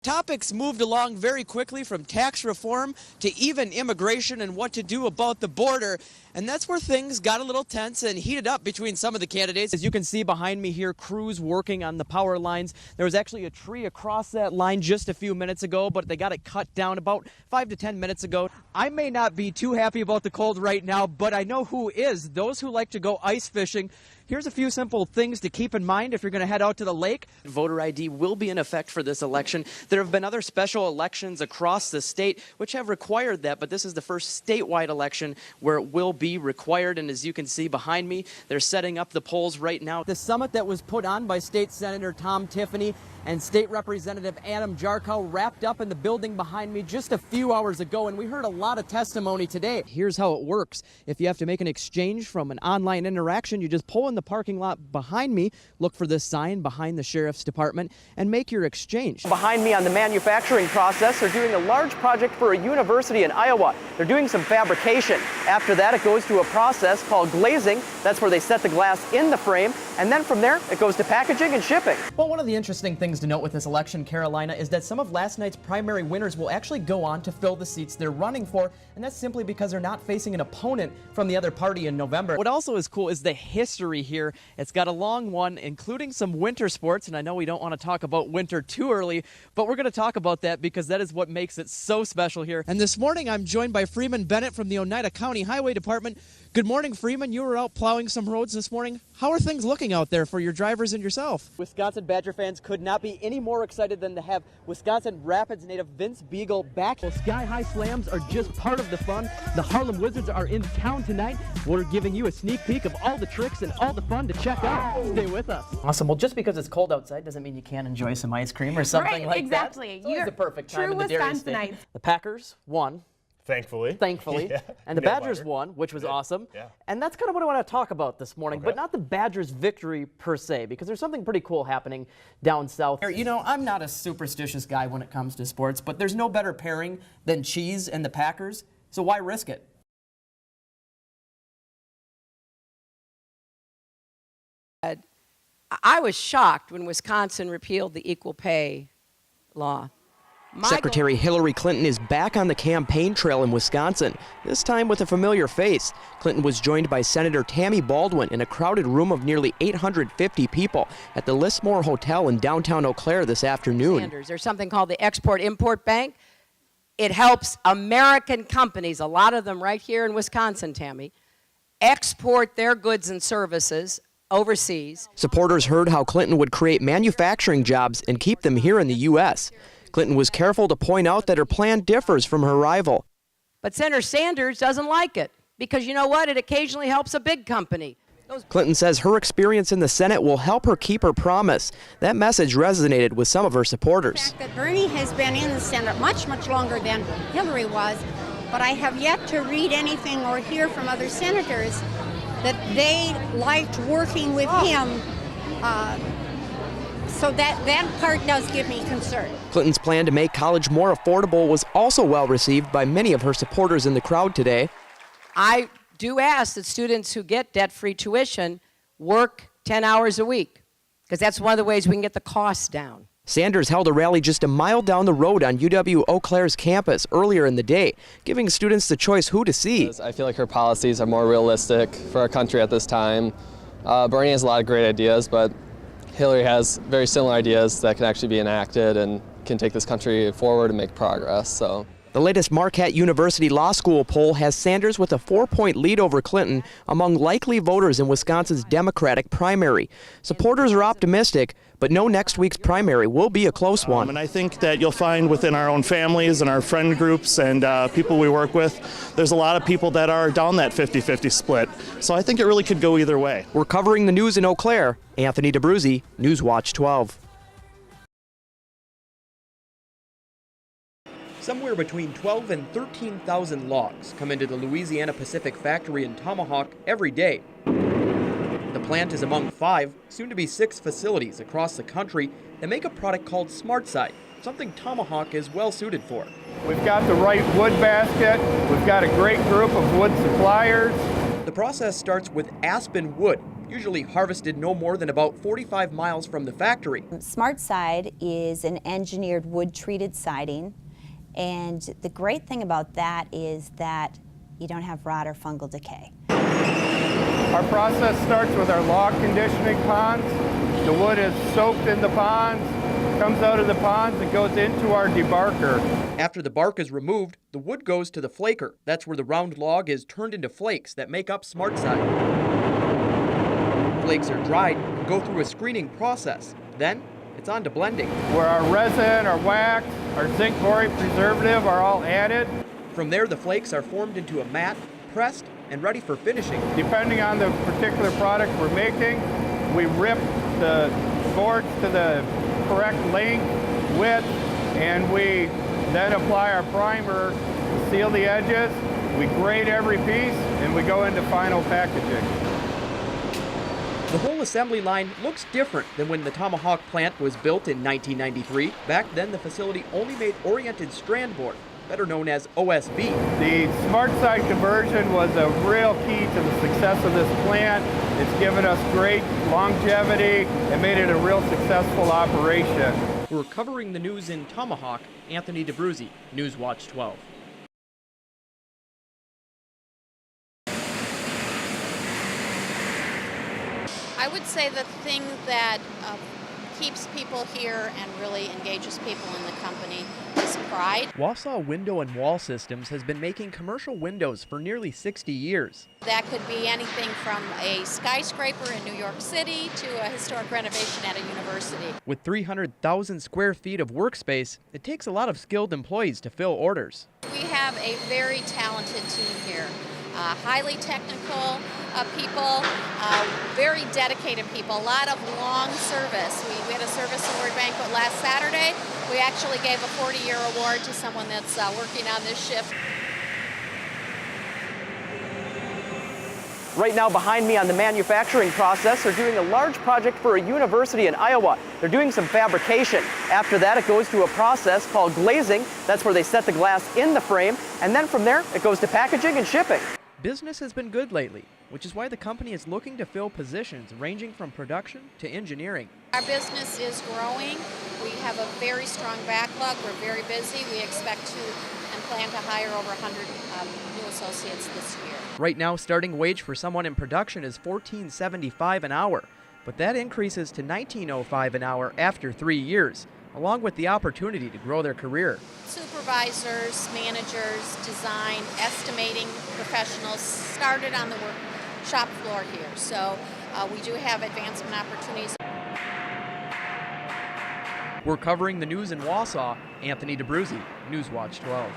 topics moved along very quickly, from tax reform to even immigration and what to do about the border. And that's where things got a little tense and heated up between some of the candidates. As you can see behind me here, crews working on the power lines. There was actually a tree across that line just a few minutes ago, but they got it cut down about 5 to 10 minutes ago. I may not be too happy about the cold right now, but I know who is. Those who like to go ice fishing. Here's a few simple things to keep in mind if you're going to head out to the lake. Voter ID will be in effect for this election. There have been other special elections across the state which have required that, but this is the first statewide election where it will be required. And as you can see behind me, they're setting up the polls right now. The summit that was put on by State Senator Tom Tiffany and State Representative Adam Jarkow wrapped up in the building behind me just a few hours ago, and we heard a lot of testimony today. Here's how it works. If you have to make an exchange from an online interaction, you just pull in the parking lot behind me, look for this sign behind the Sheriff's Department, and make your exchange. Behind me on the manufacturing process, they're doing a large project for a university in Iowa. They're doing some fabrication. After that, it goes to a process called glazing. That's where they set the glass in the frame, and then from there, it goes to packaging and shipping. Well, one of the interesting things to note with this election, Carolina, is that some of last night's primary winners will actually go on to fill the seats they're running for, and that's simply because they're not facing an opponent from the other party in November. What also is cool is the history here. It's got a long one, including some winter sports, and I know we don't want to talk about winter too early, but we're going to talk about that because that is what makes it so special here. And this morning, I'm joined by Freeman Bennett from the Oneida County Highway Department. Good morning, Freeman. You were out plowing some roads this morning. How are things looking out there for your drivers and yourself? Wisconsin Badger fans could not be any more excited than to have Wisconsin Rapids native Vince Beagle back. Well, Sky High Slams are just part of the fun. The Harlem Wizards are in town tonight. We're giving you a sneak peek of all the tricks and all the fun to check out. Stay with us. Awesome. Well, just because it's cold outside doesn't mean you can't enjoy some ice cream or something like exactly. that. It's the perfect time in the dairy state. The Packers won. Thankfully. Yeah. And the Badgers won, which was awesome. Yeah. And that's kind of what I want to talk about this morning, but not the Badgers' victory per se, because there's something pretty cool happening down south. You know, I'm not a superstitious guy when it comes to sports, but there's no better pairing than cheese and the Packers, so why risk it? I was shocked when Wisconsin repealed the equal pay law. Secretary Hillary Clinton is back on the campaign trail in Wisconsin, this time with a familiar face. Clinton was joined by Senator Tammy Baldwin in a crowded room of nearly 850 people at the Lismore Hotel in downtown Eau Claire this afternoon. There's something called the Export-Import Bank. It helps American companies, a lot of them right here in Wisconsin, Tammy, export their goods and services overseas. Supporters heard how Clinton would create manufacturing jobs and keep them here in the U.S. Clinton was careful to point out that her plan differs from her rival. But Senator Sanders doesn't like it because, you know what, it occasionally helps a big company. Clinton says her experience in the Senate will help her keep her promise. That message resonated with some of her supporters. The fact that Bernie has been in the Senate much longer than Hillary was, but I have yet to read anything or hear from other senators that they liked working with him. So that part does give me concern. Clinton's plan to make college more affordable was also well received by many of her supporters in the crowd today. I do ask that students who get debt-free tuition work 10 hours a week, because that's one of the ways we can get the costs down. Sanders held a rally just a mile down the road on UW Eau Claire's campus earlier in the day, giving students the choice who to see. I feel like her policies are more realistic for our country at this time. Bernie has a lot of great ideas, but Hillary has very similar ideas that can actually be enacted and can take this country forward and make progress. So. The latest Marquette University Law School poll has Sanders with a 4-point lead over Clinton among likely voters in Wisconsin's Democratic primary. Supporters are optimistic, but know next week's primary will be a close one. And I think that you'll find within our own families and our friend groups and people we work with, there's a lot of people that are down that 50-50 split. So I think it really could go either way. We're covering the news in Eau Claire. Anthony DaBruzzi, Newswatch 12. Somewhere between 12 and 13,000 logs come into the Louisiana Pacific factory in Tomahawk every day. The plant is among 5, soon to be 6 facilities across the country that make a product called SmartSide, something Tomahawk is well suited for. We've got the right wood basket. We've got a great group of wood suppliers. The process starts with aspen wood, usually harvested no more than about 45 miles from the factory. Smart Side is an engineered wood-treated siding, and the great thing about that is that you don't have rot or fungal decay. Our process starts with our log conditioning ponds. The wood is soaked in the ponds, comes out of the ponds and goes into our debarker. After the bark is removed, the wood goes to the flaker. That's where the round log is turned into flakes that make up Smart Side. Flakes are dried and go through a screening process. Then it's on to blending, Where our resin, our wax, our zinc borate preservative are all added. From there, the flakes are formed into a mat, pressed, and ready for finishing. Depending on the particular product we're making, we rip the boards to the correct length, width, and we then apply our primer to seal the edges. We grade every piece, and we go into final packaging. The whole assembly line looks different than when the Tomahawk plant was built in 1993. Back then, the facility only made oriented strand board, better known as OSB. The Smart Side conversion was a real key to the success of this plant. It's given us great longevity and made it a real successful operation. We're covering the news in Tomahawk. Anthony DaBruzzi, Newswatch 12. I would say the thing that keeps people here and really engages people in the company is pride. Wausau Window and Wall Systems has been making commercial windows for nearly 60 years. That could be anything from a skyscraper in New York City to a historic renovation at a university. With 300,000 square feet of workspace, it takes a lot of skilled employees to fill orders. We have a very talented team here. Highly technical people, very dedicated people, a lot of long service. We had a service award banquet last Saturday. We actually gave a 40-year award to someone that's working on this shift. Right now behind me on the manufacturing process, they're doing a large project for a university in Iowa. They're doing some fabrication. After that, it goes through a process called glazing. That's where they set the glass in the frame, and then from there, it goes to packaging and shipping. Business has been good lately, which is why the company is looking to fill positions ranging from production to engineering. Our business is growing. We have a very strong backlog. We're very busy. We expect to and plan to hire over 100 new associates this year. Right now, starting wage for someone in production is $14.75 an hour, but that increases to $19.05 an hour after 3 years, along with the opportunity to grow their career. Supervisors, managers, design, estimating professionals started on the shop floor here, so we do have advancement opportunities. We're covering the news in Wausau. Anthony DaBruzzi, Newswatch 12.